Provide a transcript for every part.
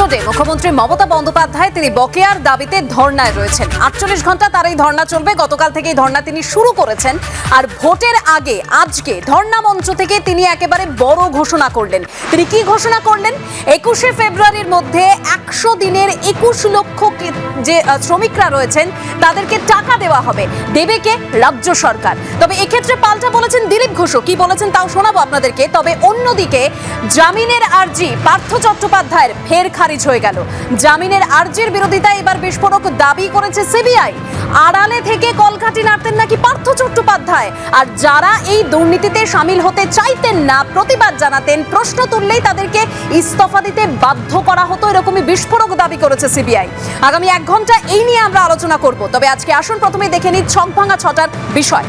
রাজ্যে মুখ্যমন্ত্রী মমতা বন্দ্যোপাধ্যায় তিনি বকেয়ার দাবিতে ধর্নায় রয়েছেন। 48 ঘন্টা তার এই ধর্না চলবে। গতকাল থেকে এই ধর্না তিনি শুরু করেছেন। আর ভোটের আগে আজকে ধর্না মঞ্চ থেকে তিনি একেবারে বড় ঘোষণা করলেন। তিনি কি ঘোষণা করলেন? 21শে ফেব্রুয়ারির মধ্যে 100 দিনের 21 লক্ষ যে শ্রমিকরা রয়েছেন তাদেরকে টাকা দেওয়া হবে। দেবে কে? রাজ্য সরকার। তবে এক্ষেত্রে পাল্টা বলেছেন দিলীপ ঘোষ। কি বলেছেন তাও শোনাবো আপনাদেরকে। তবে অন্যদিকে জামিনের আর্জি পার্থ চট্টোপাধ্যায়ের ফের খারিজ হয়ে গেল। জামিনের আর্জির বিরোধিতায় এবার বিস্ফোরক দাবি করেছে সিবিআই। আড়ালে থেকে কলকাঠি নাড়তেন নাকি পার্থ চট্টোপাধ্যায়। আর যারা এই দুর্নীতিতে সামিল হতে চাইতেন না, প্রতিবাদ জানাতেন, প্রশ্ন তুললেই তাদেরকে ইস্তফা দিতে বাধ্য করা হতো, এরকমই বিস্ফোরক দাবি করেছে সিবিআই। আগামী 1 ঘন্টা এই নিয়ে আমরা আলোচনা করব। তবে আজকে আসুন প্রথমে দেখে নিই ছকভাঙা ছটার বিষয়।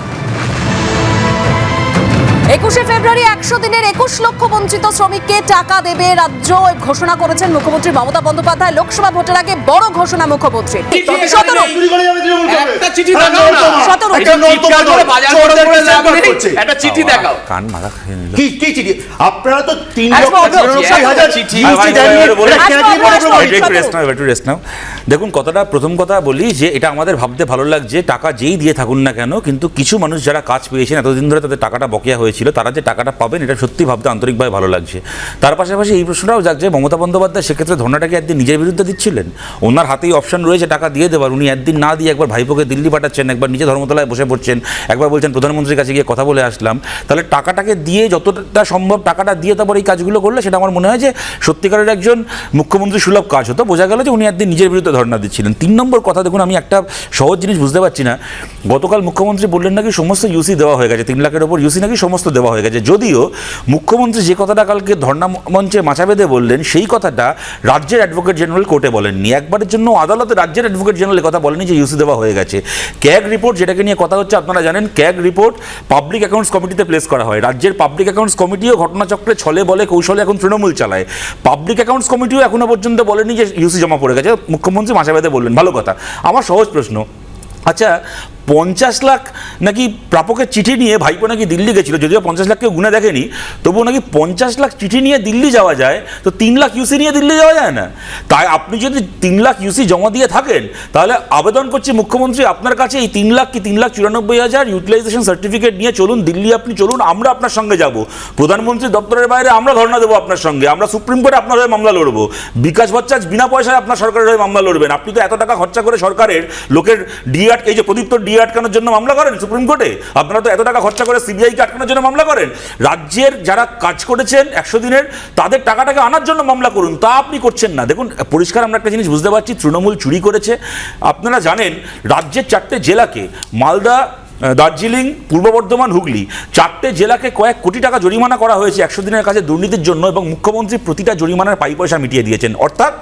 21শে ফেব্রুয়ারি 100 দিনের 21 লক্ষ বঞ্চিত শ্রমিককে টাকা দেবে রাজ্য ঘোষণা করেছেন মুখ্যমন্ত্রী মমতা বন্দ্যোপাধ্যায়। লোকসভা ভোটের আগে বড় ঘোষণা মুখ্যমন্ত্রী। দেখুন, কথাটা প্রথম কথা বলি যে এটা আমাদের ভাবতে ভালো লাগছে, টাকা যেই দিয়ে থাকুন না কেন, কিন্তু কিছু মানুষ যারা কাজ পেয়েছেন এতদিন ধরে তাদের টাকাটা বকেয়া হয়েছিল, তারা যে টাকাটা পাবেন এটা সত্যি ভাবতে আন্তরিকভাবে ভালো লাগছে। তার পাশাপাশি এই প্রশ্নটাও যাচ্ছে মমতা বন্দ্যোপাধ্যায় সেক্ষেত্রে ধর্নাটাকে একদিন নিজের বিরুদ্ধে দিচ্ছিলেন। ওনার হাতেই অপশন রয়েছে টাকা দিয়ে দেওয়ার। উনি একদিন না দিয়ে একবার ভাইপোকে দিল্লি পাঠাচ্ছেন, একবার নিজে ধর্মতলায় বসে পড়ছেন, একবার বলছেন প্রধানমন্ত্রীর কাছে গিয়ে কথা বলে আসলাম। তাহলে টাকাটাকে দিয়ে যতটা সম্ভব টাকাটা দিয়ে তারপর এই কাজগুলো করলে সেটা আমার মনে হয় যে সত্যিকারের একজন মুখ্যমন্ত্রী সুলভ কাজ হতো। বোঝা গেল যে উনি একদিন নিজের বিরুদ্ধে ধর্না দিচ্ছিলেন। 3 নম্বর কথা, দেখুন আমি একটা সহজ জিনিস বুঝতে পারছি না। গতকাল মুখ্যমন্ত্রী বললেন নাকি সমস্ত ইউসি দেওয়া হয়ে গেছে, 3 লাখের ওপর ইউসি নাকি সমস্ত দেওয়া হয়ে গেছে। যদিও মুখ্যমন্ত্রী যে কথাটা কালকে ধর্না মঞ্চে মাথা বেঁধে বললেন সেই কথাটা রাজ্যের অ্যাডভোকেট জেনারেল কোর্টে বলেননি। একবারের জন্য আদালতে রাজ্যের অ্যাডভোকেট জেনারেল কথা বলেনি যে ইউসি দেওয়া হয়ে গেছে। ক্যাগ রিপোর্ট যেটাকে নিয়ে কথা হচ্ছে আপনারা জানেন, ক্যাগ রিপোর্ট পাবলিক অ্যাকাউন্টস কমিটিতে প্লেস করা হয়। রাজ্যের পাবলিক অ্যাকাউন্টস কমিটিও ঘটনাচক্রে ছলে বলে কৌশলে এখন তৃণমূল চালায়। পাবলিক অ্যাকাউন্টস কমিটিও এখনো পর্যন্ত বলেনি যে ইউসি জমা পড়ে গেছে। মুখ্যমন্ত্রী মাথা বেঁধে বললেন, ভালো কথা। আমার সহজ প্রশ্ন, আচ্ছা 50 লাখ নাকি প্রাপকের চিঠি নিয়ে ভাইপো নাকি দিল্লি গেছিল, যদিও 50 লাখকে গুণে দেখেনি, তবুও নাকি 50 লাখ চিঠি নিয়ে দিল্লি যাওয়া যায়, তো 3 লাখ ইউসি নিয়ে দিল্লি যাওয়া যায় না? তাই আপনি যদি 3 লাখ ইউসি জমা দিয়ে থাকেন তাহলে আবেদন করছি মুখ্যমন্ত্রী আপনার কাছে এই 3 লাখ কি 3,94,000 ইউটিলাইজেশন সার্টিফিকেট নিয়ে চলুন দিল্লি, আপনি চলুন, আমরা আপনার সঙ্গে যাব। প্রধানমন্ত্রী দপ্তরের বাইরে আমরা ধর্ণা দেবো আপনার সঙ্গে, আমরা সুপ্রিম কোর্টে আপনার হয়ে মামলা লড়বো, বিকাশ ভট্টাচার্য বিনা পয়সায় আপনার সরকারের হয়ে মামলা লড়বেন। আপনি তো এত টাকা খরচা করে সরকারের লোকের এই যে প্রদীপ্ত আটকানোর জন্য মামলা করেন সুপ্রিম কোর্টে, আপনারা তো এত টাকা খরচা করে সিবিআইকে আটকানোর জন্য মামলা করেন। রাজ্যের যারা কাজ করেছেন 100 দিনের তাদের টাকাটাকে আনার জন্য মামলা করুন, তা আপনি করছেন না। দেখুন পরিষ্কার আমরা একটা জিনিস বুঝতে পারছি, তৃণমূল চুরি করেছে। আপনারা জানেন রাজ্যের 4টে জেলাকে, মালদা, দার্জিলিং, পূর্ব বর্ধমান, হুগলি, 4টে জেলাকে কয়েক কোটি টাকা জরিমানা করা হয়েছে 100 দিনের কাজে দুর্নীতির জন্য, এবং মুখ্যমন্ত্রী প্রতিটা জরিমানার পাই পয়সা মিটিয়ে দিয়েছেন। অর্থাৎ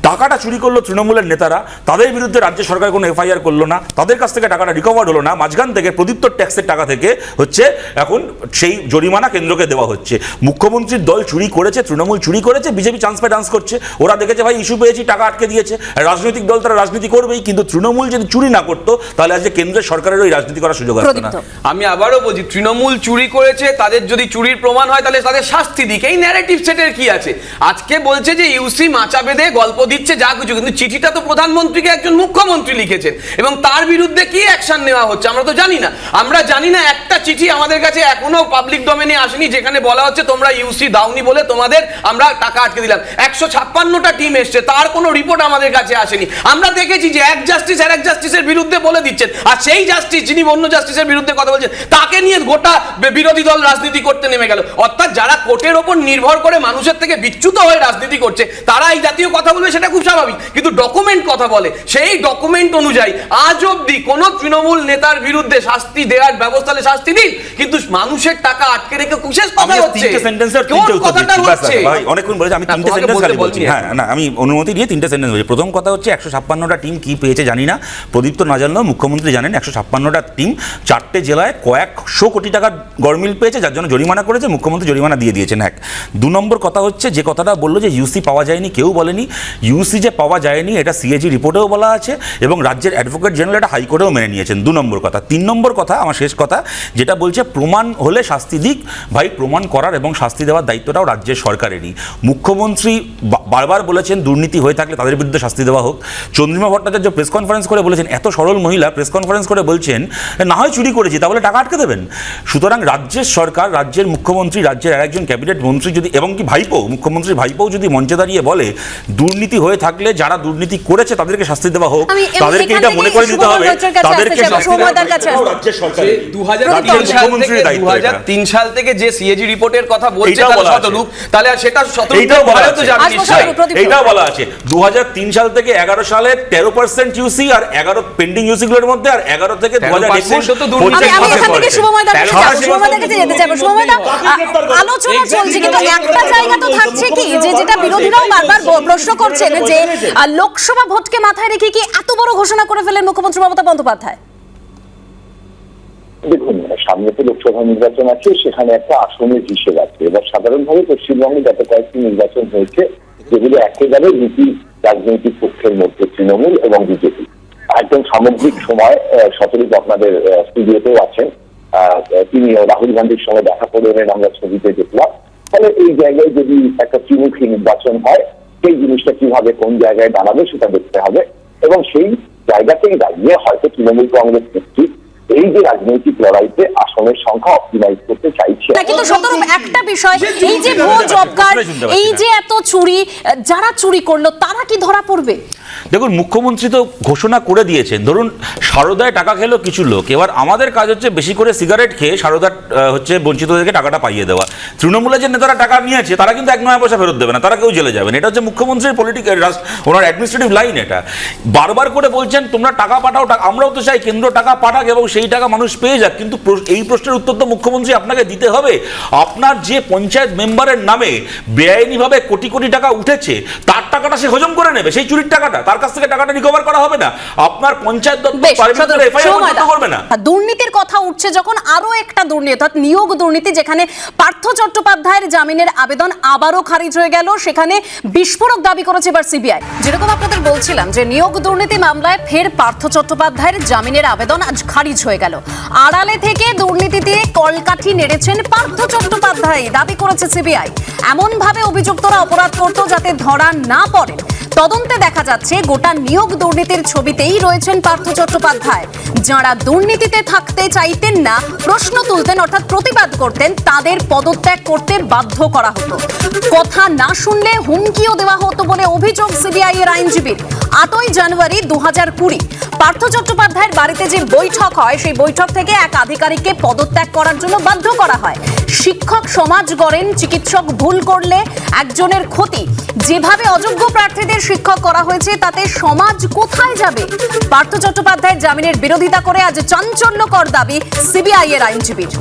টাকাটা চুরি করলো তৃণমূলের নেতারা, তাদের বিরুদ্ধে রাজ্য সরকার কোনো এফআইআর করলো না, তাদের কাছ থেকে টাকাটা রিকভার হলো না, মাঝখান থেকে প্রদীপ্ত ট্যাক্সের টাকা থেকে হচ্ছে এখন সেই জরিমানা কেন্দ্রকে দেওয়া হচ্ছে। মুখ্যমন্ত্রীর দল চুরি করেছে, তৃণমূল চুরি করেছে, বিজেপি চান্স পায় ডান্স করছে। ওরা দেখেছে ভাই ইস্যু পেয়েছি, টাকা আটকে দিয়েছে, রাজনৈতিক দল তারা রাজনীতি করবেই, কিন্তু তৃণমূল যদি চুরি না করতো তাহলে আজকে কেন্দ্রের সরকারের ওই রাজনীতি করার সুযোগ আসতো না। আমি আবারও বলছি, তৃণমূল চুরি করেছে, তাদের যদি চুরির প্রমাণ হয় তাহলে তাদের শাস্তি দিক, এই ন্যারেটিভ সেটের কি আছে? আজকে বলছে যে ইউসি মাচা বেঁধে গল্প দিচ্ছে যা কিছু, কিন্তু চিঠিটা তো প্রধানমন্ত্রীকে একজন মুখ্যমন্ত্রী লিখেছেন, এবং তার বিরুদ্ধে কি অ্যাকশন নেওয়া হচ্ছে আমরা তো জানি না। আমরা জানি না, একটা চিঠি আমাদের কাছে এখনো পাবলিক ডোমেনে আসেনি যেখানে বলা হচ্ছে তোমরা ইউসি দাওনি বলে তোমাদের আমরা টাকা আটকে দিলাম। 156টা টিম এসছে, তার কোনো রিপোর্ট আমাদের কাছে আসেনি। আমরা দেখেছি যে এক জাস্টিস আর এক জাস্টিসের বিরুদ্ধে বলে দিচ্ছেন, আর সেই জাস্টিস যিনি অন্য জাস্টিসের বিরুদ্ধে কথা বলছেন তাকে নিয়ে গোটা বিরোধী দল রাজনীতি করতে নেমে গেল। অর্থাৎ যারা কোর্টের ওপর নির্ভর করে মানুষের থেকে বিচ্যুত হয়ে রাজনীতি করছে তারা এই জাতীয় কথা বলবে, সেটা খুব স্বাভাবিক, কিন্তু ডকুমেন্ট কথা বলে, সেই ডকুমেন্ট অনুযায়ী আজ অব্দি কোন তৃণমূল নেতার বিরুদ্ধে শাস্তি দেওয়ার ব্যবস্থা হলে শাস্তি দিন, কিন্তু মানুষের টাকা আটকে রেখে বিশেষ কথা হচ্ছে কথাটা হচ্ছে ভাই অনেকক্ষণ বলেছে, আমি 3টে সেন্টেন্স খালি বলছি। হ্যাঁ না, আমি অনুমতি দিয়ে 3টে সেন্টেন্স বলছি। প্রথম কথা হচ্ছে 156টা টিম কি পেয়েছে জানি না, প্রদীপ্ত না জানলেও মুখ্যমন্ত্রী জানেন 156টা টিম 4টে জেলায় কয়েকশো কোটি টাকার গরমিল পেয়েছে, যার জন্য জরিমানা করেছে, মুখ্যমন্ত্রী জরিমানা দিয়ে দিয়েছেন। 2 নম্বর কথা হচ্ছে, যে কথাটা বললো যে ইউসি পাওয়া যায়নি, কেউ বলেনি ইউসি যে পাওয়া যায়নি, এটা সিএজি রিপোর্টেও বলা আছে এবং রাজ্যের অ্যাডভোকেট জেনারেল এটা হাইকোর্টেও মেনে নিয়েছেন। 2 নম্বর কথা। 3 নম্বর কথা, আমার শেষ কথা, যেটা বলছে প্রমাণ হলে শাস্তি দিক। ভাই, প্রমাণ করার এবং শাস্তি দেওয়ার দায়িত্বটাও রাজ্যের সরকারেরই। মুখ্যমন্ত্রী বারবার বলেছেন দুর্নীতি হয়ে থাকলে তাদের বিরুদ্ধে শাস্তি দেওয়া হোক। চন্দ্রিমা ভট্টাচার্য প্রেস কনফারেন্স করে বলেছেন, এত সরল মহিলা প্রেস কনফারেন্স করে বলছেন না হয় চুরি করেছি, তাহলে টাকা আটকে দেবেন। সুতরাং রাজ্যের সরকার, রাজ্যের মুখ্যমন্ত্রী, রাজ্যের একজন ক্যাবিনেট মন্ত্রী যদি, এবং কি ভাইপো, মুখ্যমন্ত্রীর ভাইপো যদি মঞ্চে দাঁড়িয়ে বলে দুর্নীতি হয়ে থাকলে যারা দুর্নীতি করেছে তাদেরকে শাস্তি দেওয়া হোক, তাদেরকে এটা মনে করে দিতে হবে তাদেরকে রাজ্যের সরকারের 2003 সাল থেকে যে সিএজি রিপোর্টের কথা বলছে তাহলে সেটা এইটাও বলা আছে 2003 সাল থেকে 11 সালে 13% ইউসি আর 11 পেন্ডিং ইউসি গুলোর মধ্যে, আর 11 থেকে 2021 আলোচনা চলছে, কিন্তু একটা জায়গা তো থাকছে কি, যে যেটা বিরোধীরাও বারবার প্রশ্ন করছেন যে লোকসভা ভোটকে মাথায় রেখে কি এত বড় ঘোষণা করে ফেলেন মুখ্যমন্ত্রী মমতা বন্দ্যোপাধ্যায়? দেখুন, সামনে তো লোকসভা নির্বাচন আছে, সেখানে একটা আসনের হিসেব আছে। এবার সাধারণভাবে পশ্চিমবঙ্গে গত কয়েকটি নির্বাচন হয়েছে যেগুলো একেবারে নীতি রাজনৈতিক পক্ষের মধ্যে তৃণমূল এবং বিজেপি। একদম সামগ্রিক সময় সতর্ক আপনাদের স্টুডিওতেও আছেন, তিনি রাহুল গান্ধীর সঙ্গে দেখা করে আমরা ছবিতে দেখলাম। ফলে এই জায়গায় যদি একটা ত্রিমুখী নির্বাচন হয়, সেই জিনিসটা কিভাবে কোন জায়গায় দাঁড়াবে সেটা দেখতে হবে এবং সেই জায়গাতেই দাঁড়িয়ে হয়তো তৃণমূল কংগ্রেস নেত্রী এই যে রাজনৈতিক লড়াইতে আসনের সংখ্যা অপটিমাইজ করতে চাইছে। কিন্তু সতর্ক একটা বিষয়, এই যে ভুয়ো জব কার্ড, এই যে এত চুরি, যারা চুরি করলো তারা কি ধরা পড়বে? দেখুন, মুখ্যমন্ত্রী তো ঘোষণা করে দিয়েছেন, ধরুন সারদায় টাকা খেলো কিছু লোক, এবার আমাদের কাজ হচ্ছে বেশি করে সিগারেট খেয়ে সারদা হচ্ছে বঞ্চিতদেরকে টাকাটা পাইয়ে দেওয়া। তৃণমূলের যে নেতারা টাকা নিয়েছে তারা কিন্তু 1 নয়া পয়সা ফেরত দেবে না, তারা কেউ জেলে যাবেন। এটা হচ্ছে মুখ্যমন্ত্রীর পলিটিক্যাল, ওনার অ্যাডমিনিস্ট্রেটিভ লাইন। এটা বারবার করে বলছেন তোমরা টাকা পাঠাও, আমরাও তো চাই কেন্দ্র টাকা পাঠাক এবং সেই টাকা মানুষ পেয়ে যাক, কিন্তু এই প্রশ্নের উত্তর তো মুখ্যমন্ত্রী আপনাকে দিতে হবে। আপনার যে পঞ্চায়েত মেম্বারের নামে বেআইনিভাবে কোটি কোটি টাকা উঠেছে, তার টাকাটা সে হজম করে নেবে, সেই চুরির টাকাটা তার কাছ থেকে টাকাটা রিকভার করা হবে না। আপনার পঞ্চায়েত করবে না। দুর্নীতির কথা উঠছে যখন, আরো একটা দুর্নীতি অর্থাৎ নিয়োগ দুর্নীতি, যেখানে পার্থ চট্টোপাধ্যায়ের জামিনের আবেদন আবারও খারিজ হয়ে গেল, সেখানে বিস্ফোরক দাবি করেছে এবার সিবিআই। যেরকম আপনাদের বলছিলাম যে নিয়োগ দুর্নীতি মামলায় ফের পার্থ চট্টোপাধ্যায়ের জামিনের আবেদন আজ খারিজ হয়ে গেল। আড়ালে থেকে দুর্নীতিতে কলকাঠি নেড়েছেন পার্থ চট্টোপাধ্যায়, দাবি করেছে সিবিআই। এমন ভাবে অভিযুক্তরা অপরাধ করত যাতে ধরা না পড়ে। তদন্তে দেখা যাচ্ছে গোটা নিয়োগ দুর্নীতির ছবিতেই রয়েছেন পার্থ চট্টোপাধ্যায়। যাঁরা দুর্নীতিতে থাকতে চাইতেন না, প্রশ্ন তুলতেন অর্থাৎ প্রতিবাদ করতেন, তাদের পদত্যাগ করতে বাধ্য করা হতো। কথা না শুনলে হুমকিও দেওয়া হতো বলে অভিযোগ সিবিআই এর আইনজীবীর। 8ই জানুয়ারি 2020 পার্থ চট্টোপাধ্যায়ের বাড়িতে যে বৈঠক হয়, সেই বৈঠক থেকে এক আধিকারিককে পদত্যাগ করার জন্য বাধ্য করা হয়। শিক্ষক সমাজ গড়েন, চিকিৎসক ভুল করলে একজনের ক্ষতি। যেভাবে অযোগ্য প্রার্থীদের শিক্ষক করা হয়েছে তাতে সমাজ কোথায় যাবে? পার্থ চট্টোপাধ্যায়ের জামিনের বিরোধিতা করে আজ চাঞ্চল্যকর দাবি সিবিআই এর আইনজীবীর।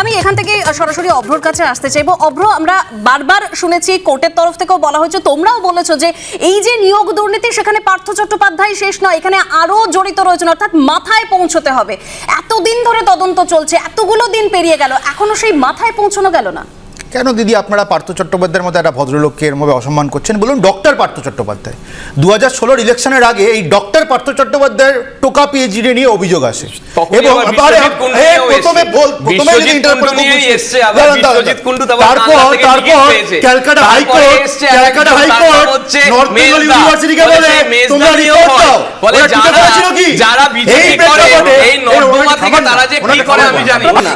আমি এখান থেকে সরাসরি অভ্রর কাছে আসতে চাইবো। অভ্র, আমরা বারবার শুনেছি কোর্টের তরফ থেকেও বলা হয়েছে, তোমরাও বলেছো যে এই যে নিয়োগ দুর্নীতি, সেখানে পার্থ চট্টোপাধ্যায় শেষ নয়, এখানে আরো জড়িত রয়েছেন, অর্থাৎ মাথায় পৌঁছতে হবে। এতদিন ধরে তদন্ত চলছে, এতগুলো দিন পেরিয়ে গেল, এখনো সেই মাথায় পৌঁছানো গেল না। কেন দিদি আপনারা পার্থ চট্টোপাধ্যায়ের মতো একটা ভদ্রলোককে এরভাবে অসম্মান করছেন? বলুন, ডক্টর পার্থ চট্টোপাধ্যায় 2016 ইলেকশনের আগে এই ডক্টর পার্থ চট্টোপাধ্যায়ের টোকা পিএইচডি নিয়ে অভিযোগ আসে এবং তারপর ক্যালকাটা হাইকোর্ট নর্থ বেঙ্গল ইউনিভার্সিটিকে বলে তোমরা রিপোর্ট দাও।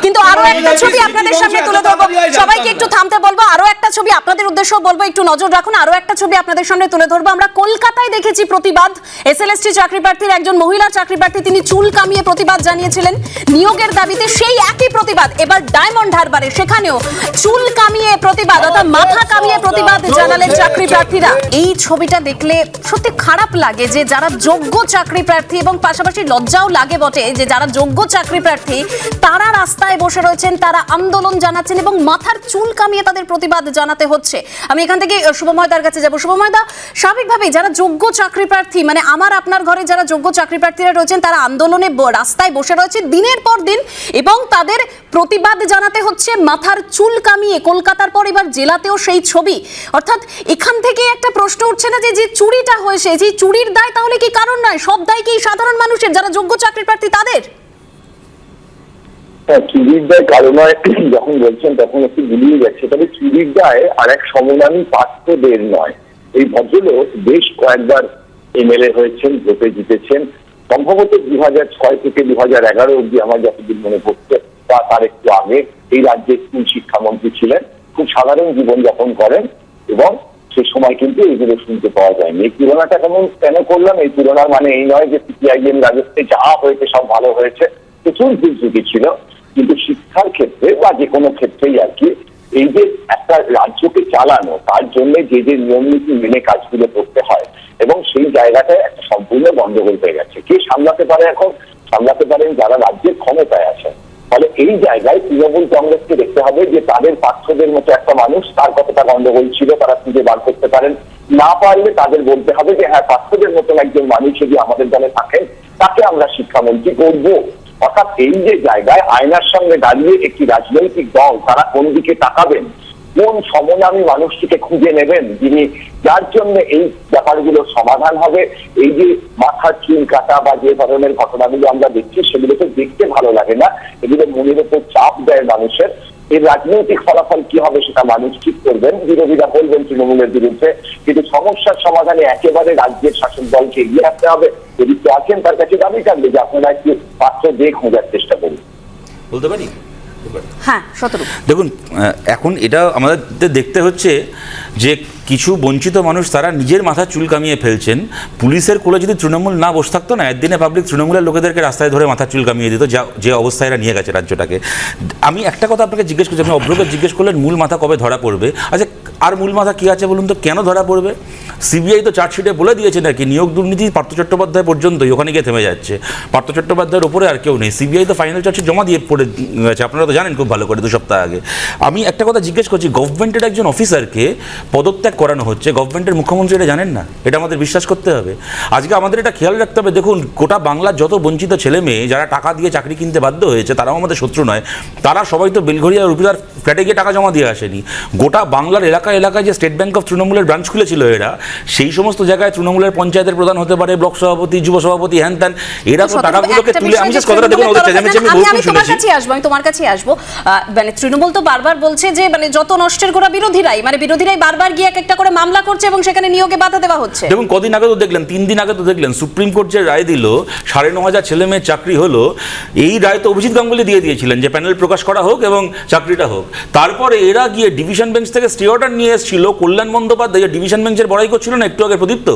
কিন্তু আরো একটা ছবি আপনাদের সামনে তুলে ধরবো, সবাইকে একটু থামতে বলবো। আরো একটা ছবি আপনাদের উদ্দেশ্য বলবো, একটু নজর রাখুন। আরো একটা ছবি আপনাদের সামনে তুলে ধরবো। আমরা কলকাতায় দেখেছি প্রতিবাদ। এসএলএসটি চাকরি প্রার্থীর একজন মহিলা চাকরি প্রার্থী, তিনি চুল কামিয়ে প্রতিবাদ জানিয়েছিলেন নিয়োগের দাবিতে। সেই একই প্রতিবাদ এবার ডায়মন্ড হারবারে, সেখানেও চুল কামিয়ে প্রতিবাদ, অর্থাৎ মাথা কামিয়ে প্রতিবাদ জানালেন চাকরি প্রার্থীরা। এই ছবিটা দেখলে সত্যি খারাপ লাগে যে যারা যোগ্য চাকরি প্রার্থী, এবং পাশাপাশি লজ্জাও লাগে বটে যে যারা যোগ্য চাকরি প্রার্থী তারা রাস্তায় বসে রয়েছেন, তারা আন্দোলন জানাচ্ছেন এবং মাথার চুল কামিয়ে তাদের প্রতিবাদ জানাতে হচ্ছে। আমি এখান থেকে শুভময়দার কাছে যাব। শুভময়দা, স্বাভাবিকভাবেই যারা যোগ্য চাকরি প্রার্থী, মানে আমার আপনার ঘরে যারা যোগ্য চাকরি প্রার্থীরা রয়েছেন, তারা আন্দোলনে রাস্তায় বসে রয়েছে দিনের পর দিন এবং তাদের প্রতিবাদ জানাতে হচ্ছে মাথার চুল কামিয়ে। কলকাতার পর এবার জেলাতেও সেই ছবি। অর্থাৎ এখান থেকে একটা প্রশ্ন উঠছে না যে চুরিটা হয়েছে, যে চুরির দায় তাহলে কি কারণ নয়? সব দায় কি সাধারণ মানুষের যারা যোগ্য চাকরি প্রার্থী তাদের? চুরির দায় কারণ নয় যখন বলছেন তখন একটু গুলিয়ে যাচ্ছে, তবে চুরির দায় আর এক সমনামী পাত্রদের নয়। এই ভদ্রলোক বেশ কয়েকবার এমএলএ হয়েছেন, ভোটে জিতেছেন, সম্ভবত 2006 থেকে 2011 অব্দি আমার যতদিন মনে পড়ছে বা তার একটু আগে এই রাজ্যের স্কুল শিক্ষামন্ত্রী ছিলেন, খুব সাধারণ জীবনযাপন করেন এবং সে সময় কিন্তু এগুলো শুনতে পাওয়া যায়নি। এই তুলনাটা কেন করলাম? এই তুলনার মানে এই নয় যে সিপিআইএম রাজত্বে যা হয়েছে সব ভালো হয়েছে, প্রচুর দুর্নীতি ছিল, কিন্তু শিক্ষার ক্ষেত্রে বা যে কোনো ক্ষেত্রেই আর কি এই যে একটা রাজ্যকে চালানো, তার জন্য যে যে নিয়ম নীতি মেনে কাজগুলো করতে হয় এবং সেই জায়গাটায় একটা সম্পূর্ণ গন্ডগোল হয়ে গেছে। কে সামলাতে পারে? এখন সামলাতে পারেন যারা রাজ্যের ক্ষমতায় আছেন। ফলে এই জায়গায় তৃণমূল কংগ্রেসকে দেখতে হবে যে তাদের পার্শ্বদের মতো একটা মানুষ, তার কতটা গন্ডগোল ছিল তারা খুঁজে বার করতে পারেন। না পারলে তাদের বলতে হবে যে হ্যাঁ, পার্শ্বদের মতন একজন মানুষ যদি আমাদের দলে থাকেন তাকে আমরা শিক্ষামন্ত্রী করবো। অর্থাৎ এই যে জায়গায় আয়নার সামনে দাঁড়িয়ে একটি রাজনৈতিক দল তারা কোন দিকে তাকাবেন, কোন সমনামী মানুষটিকে খুঁজে নেবেন যিনি, যার জন্য এই ব্যাপারগুলোর সমাধান হবে। এই যে মাথার চুল কাটা বা যে ধরনের ঘটনাগুলো আমরা দেখছি সেগুলোকে দেখতে ভালো লাগে না, এগুলো মনের উপর চাপ দেয় মানুষের। এর রাজনৈতিক ফলাফল কি হবে সেটা মানুষ ঠিক করবেন, বিরোধীরা বলবেন তৃণমূলের বিরুদ্ধে, কিন্তু সমস্যার সমাধানে একেবারে রাজ্যের শাসক দলকে এগিয়ে আসতে হবে। যদি কেউ আছেন তার কাছে দাবি থাকবে যে আপনারা একটু পাত্র দিয়ে খোঁজার চেষ্টা করুন। বলতে পারি? হ্যাঁ, শতরূপ। দেখুন, এখন এটা আমাদের দেখতে হচ্ছে যে কিছু বঞ্চিত মানুষ তারা নিজের মাথা চুল কামিয়ে ফেলছেন। পুলিশের কোলে যদি তৃণমূল না বসে থাকতো না, একদিনে পাবলিক তৃণমূলের লোকেদেরকে রাস্তায় ধরে মাথা চুল কামিয়ে দিত, যে অবস্থায় এরা নিয়ে গেছে রাজ্যটাকে। আমি একটা কথা আপনাকে জিজ্ঞেস করছি, আপনি অভ্রকে জিজ্ঞেস করলেন মূল মাথা কবে ধরা পড়বে। আচ্ছা, আর মূল মাথা কী আছে বলুন তো? কেন ধরা পড়বে? সিবিআই তো চার্জশিটে বলে দিয়েছে নাকি নিয়োগ দুর্নীতি পার্থ চট্টোপাধ্যায় পর্যন্তই, ওখানে গিয়ে থেমে যাচ্ছে। পার্থ চট্টোপাধ্যায়ের ওপরে আর কেউ নেই। সিবিআই তো ফাইনাল চার্জশিট জমা দিয়ে পড়ে গেছে, আপনারা তো জানেন খুব ভালো করে, 2 সপ্তাহ আগে। আমি একটা কথা জিজ্ঞেস করছি, গভর্নমেন্টের একজন অফিসারকে পদত্যাগ করানো হচ্ছে, গভর্নমেন্টের মুখ্যমন্ত্রী এটা জানেন না? এটা আমাদের বিশ্বাস করতে হবে। আজকে আমাদের এটা খেয়াল রাখতে হবে। দেখুন, গোটা বাংলার যত বঞ্চিত ছেলে মেয়ে যারা টাকা দিয়ে চাকরি কিনতে বাধ্য হয়েছে, তারাও আমাদের শত্রু নয়। তারা সবাই তো বেলঘরিয়া রুপিদার ফ্ল্যাটে গিয়ে টাকা জমা দিয়ে আসেনি। গোটা বাংলার এলাকায় যে স্টেট ব্যাংক অফ তৃণমূলের ব্রাঞ্চ খুলেছিল এরা, সেই সমস্ত জায়গায় তৃণমূলের পঞ্চায়েতের প্রধান হতে পারে, ব্লক সভাপতি, যুব সভাপতি, হ্যান ত্যান, এরা তো টাকাগুলোকে তুলে, আমি জাস্ট কথাটা দেখুন, ওদের চেঁচামেচি আমি বহুত শুনেছি। আমি তোমার কাছে আসবো। মানে তৃণমূল তো বারবার বলছে যে মানে যত নষ্টের গোড়া বিরোধীরাই বারবার গিয়ে একটা করে মামলা করছে এবং সেখানে নিয়োগে বাধা দেওয়া হচ্ছে। দেখুন, কদিন আগে তো দেখলেন, 3 দিন আগে তো দেখলেন, সুপ্রিম কোর্ট যে রায় দিল 9,500 ছেলে মেয়ের চাকরি হলো, এই রায় তো অভিজিৎ গাঙ্গুলি দিয়ে দিয়েছিলেন যে প্যানেল প্রকাশ করা হোক এবং চাকরিটা হোক। তারপরে এরা গিয়ে ডিভিশন বেঞ্চ থেকে স্টে অর্ডার নিয়ে এসেছিল। কল্যাণ বন্দ্যোপাধ্যায় ডিভিশন বেঞ্চের বড়াই করছিল না একটু আগে প্রদীপ্ত,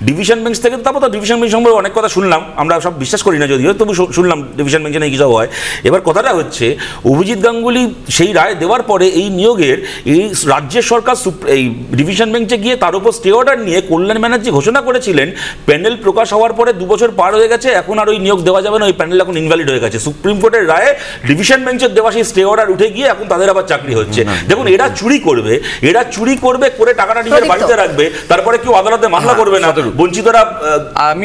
ডিভিশন বেঞ্চ থেকে। তারপর তো ডিভিশন বেঞ্চ সম্পর্কে অনেক কথা শুনলাম, আমরা সব বিশ্বাস করি না যদিও, তবু শুনলাম ডিভিশন বেঞ্চে নাকি কিছু হয়। এবার কথাটা হচ্ছে, অভিজিৎ গাঙ্গুলি সেই রায় দেওয়ার পরে এই নিয়োগের এই রাজ্যের সরকার এই ডিভিশন বেঞ্চে গিয়ে তার উপর স্টে অর্ডার নিয়ে কল্যাণ ব্যানার্জি ঘোষণা করেছিলেন প্যানেল প্রকাশ হওয়ার পরে 2 বছর পার হয়ে গেছে, এখন আর ওই নিয়োগ দেওয়া যাবে না, ওই প্যানেল এখন ইনভ্যালিড হয়ে গেছে। সুপ্রিম কোর্টের রায়ে ডিভিশন বেঞ্চের দেওয়া সেই স্টে অর্ডার উঠে গিয়ে এখন তাদের আবার চাকরি হচ্ছে। দেখুন, এরা চুরি করবে করে টাকাটা নিজের বাড়িতে রাখবে, তারপরে কেউ আদালতে মামলা করবে না, বঞ্চিতরা। আমি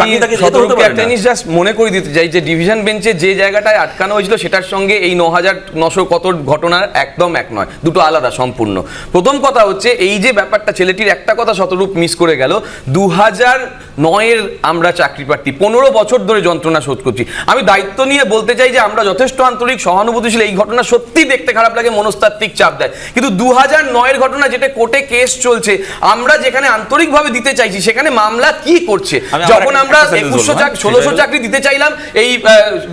একটা জিনিস জাস্ট মনে করে দিতে চাই যে ডিভিশন বেঞ্চে যে জায়গাটায় আটকানো হয়েছিল সেটার সঙ্গে এই 9,900 কত ঘটনার একদম এক নয়, দুটো আলাদা সম্পূর্ণ। প্রথম কথা হচ্ছে, এই যে ব্যাপারটা, ছেলেটির একটা কথা শতরূপ মিস করে গেল। 2009-এর আমরা চাকরি প্রার্থী, 15 বছর ধরে যন্ত্রণা শোধ করছি। আমি দায়িত্ব নিয়ে বলতে চাই যে আমরা যথেষ্ট আন্তরিক, সহানুভূতিশীল। এই ঘটনা সত্যি দেখতে খারাপ লাগে, মনস্তাত্ত্বিক চাপ দেয়, কিন্তু 2009-এর ঘটনা যেটা কোর্টে কেস চলছে, আমরা যেখানে আন্তরিকভাবে দিতে চাইছি সেখানে মামলা কি করছে। যখন আমরা 1600 চাকরি দিতে চাইলাম, এই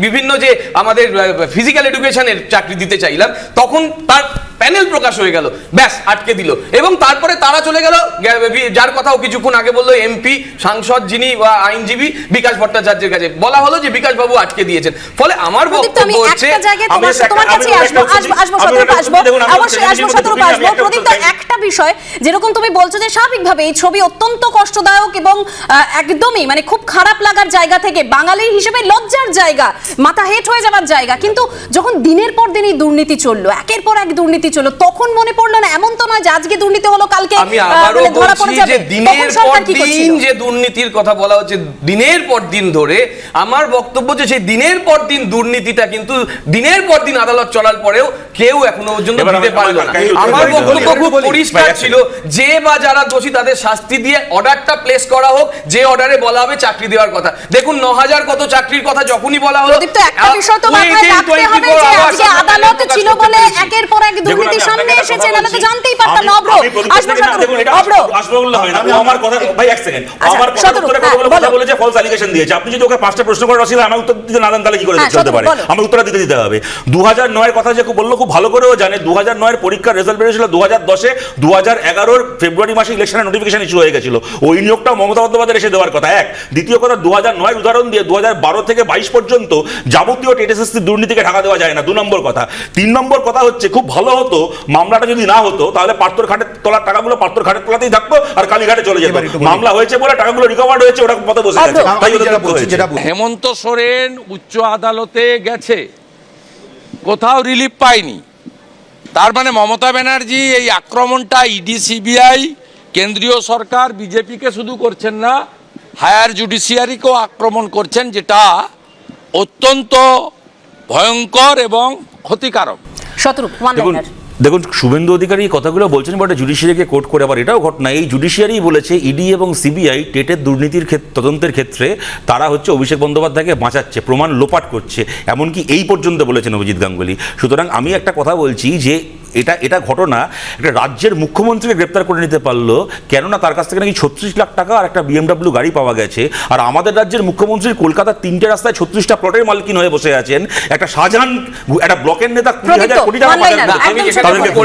বিভিন্ন যে আমাদের ফিজিক্যাল এডুকেশনের চাকরি দিতে চাইলাম, তখন তার প্যানেল প্রকাশ হয়ে গেল, ব্যাস আটকে দিল। এবং তারপরে তারা চলে গেল, যার কথাও কিছুক্ষণ আগে বললো এমপি, সাংসদ যিনি আইনজীবী বিকাশ ভট্টাচার্যের কাছে, বলা হলো যে বিকাশ বাবু আটকে দিয়েছেন। ফলে আমার বক্তব্য হচ্ছে, একটা বিষয়, যেরকম তুমি বলছো যে স্বাভাবিকভাবে এই ছবি অত্যন্ত কষ্টদায়ক এবং একদমই মানে খুব খারাপ লাগার জায়গা থেকে বাঙালির হিসেবে লজ্জার জায়গা, মাথা হেট হয়ে যাওয়ার জায়গা, কিন্তু যখন দিনের পর দিন এই দুর্নীতি চললো, একের পর এক দুর্নীতি চললো, তখন মনে পড়লো না? এমন তো নয় যে আজকে দুর্নীতি হলো কালকে আমি আবারও ধরা পড়ে বলছি যাবে। যে দিনের তখন পর সরকার কি দিন করছিল? যে দুর্নীতির কথা বলা হচ্ছে দিনের পর দিন ধরে, আমার বক্তব্য যে সেই দিনের পর দিন দুর্নীতিটা কিন্তু দিনের পর দিন আদালত চলার পরেও কেউ এখনো পর্যন্ত এবার দিতে পারলো না। আমার বক্তব্য খুব পরিষ্কার ছিল, যে বা যারা দোষী তাদের শাস্তি দিয়ে অর্ডারটা প্লেস করা হোক, যে অর্ডারে বলা হবে চাকরি দেওয়ার কথা। দেখুন ৯,০০০ কত চাকরির কথা যখনই বলা হলো, প্রদীপ, তো একটা বিষয় তো মাথায় রাখতে হবে যে আজকে আদালত ছিল বলে একের পর এক দুর্নীতি সামনে এসেছে, নাহলে তো জানতেই পারতাম না। অভ্র আসবো, অভ্র আমার কথা ভাই এক সেকেন্ড, আমার কথা বলেছে ফলস অ্যালিগেশন দিয়েছে। আপনি যদি ওকে 5টা প্রশ্ন করে রসিদ আমার উত্তর দিতে না দেন তাহলে কি করে চলতে পারে? আমার উত্তরটা দিতে হবে। 2009 কথা যে বললো খুব ভালো করেও জানে, 2009 পরীক্ষার রেজাল্ট বেরিয়েছিল 2010-এ, 2011 ফেব্রুয়ারি মাসে ইলেকশনের নোটিফিকেশন ইস্যু হয়ে গেছিল। ওই নিয়োগটা মমতা বন্দ্যোপাধ্যায় এসে দেওয়ার কথা। এক, দ্বিতীয় কথা 2009 উদাহরণ দিয়ে 2012 থেকে 22 পর্যন্ত যাবতীয় টেটেসএসসি দুর্নীতিকে ঢাকা দেওয়া যায় না, 2 নম্বর কথা। 3 নম্বর কথা হচ্ছে খুব ভালো হতো মামলাটা যদি না হতো, তাহলে পার্থর ঘাটের তোলার টাকাগুলো পার্থর ঘাটের তোলাতেই থাকতো আর কালীঘাটে চলে যেত। মামলা হয়েছে বলে টাকাগুলো রিকভার্ড হয়েছে, ওরা পথে বসে গেছে। তাই ওদের যেটা হেমন্ত সোরেন উচ্চ আদালতে গেছে, কোথাও রিলিফ পায়নি। তার মানে মমতা ব্যানার্জি এই আক্রমণটা ইডি, সিবিআই, কেন্দ্রীয় সরকার, বিজেপিকে শুধু করছেন না, হায়ার জুডিশিয়ারিকেও আক্রমণ করছেন, যেটা অত্যন্ত ভয়ঙ্কর এবং ক্ষতিকারক। শতরূপ দেখুন শুভেন্দু অধিকারী এই কথাগুলো বলছেন, বাট জুডিশিয়ারিকে কোর্ট করে আবার এটাও ঘটনা। এই জুডিশিয়ারি বলেছে ইডি এবং সিবিআই টেটের দুর্নীতির তদন্তের ক্ষেত্রে তারা হচ্ছে অভিষেক বন্দ্যোপাধ্যায়কে বাঁচাচ্ছে, প্রমাণ লোপাট করছে, এমনকি এই পর্যন্ত বলেছেন অভিজিৎ গাঙ্গুলি। সুতরাং আমি একটা কথা বলছি যে এটা ঘটনা একটা রাজ্যের মুখ্যমন্ত্রীকে গ্রেপ্তার করে নিতে পারলো, কেননা তার কাছ থেকে নাকি 36 লাখ টাকা আর একটা BMW গাড়ি পাওয়া গেছে। আর আমাদের রাজ্যের মুখ্যমন্ত্রী কলকাতার 3টে রাস্তায় 36টা প্লটের মালিকিন হয়ে বসে আছেন। একটা শাহজাহান একটা ব্লকের নেতা 20,000 কোটি টাকা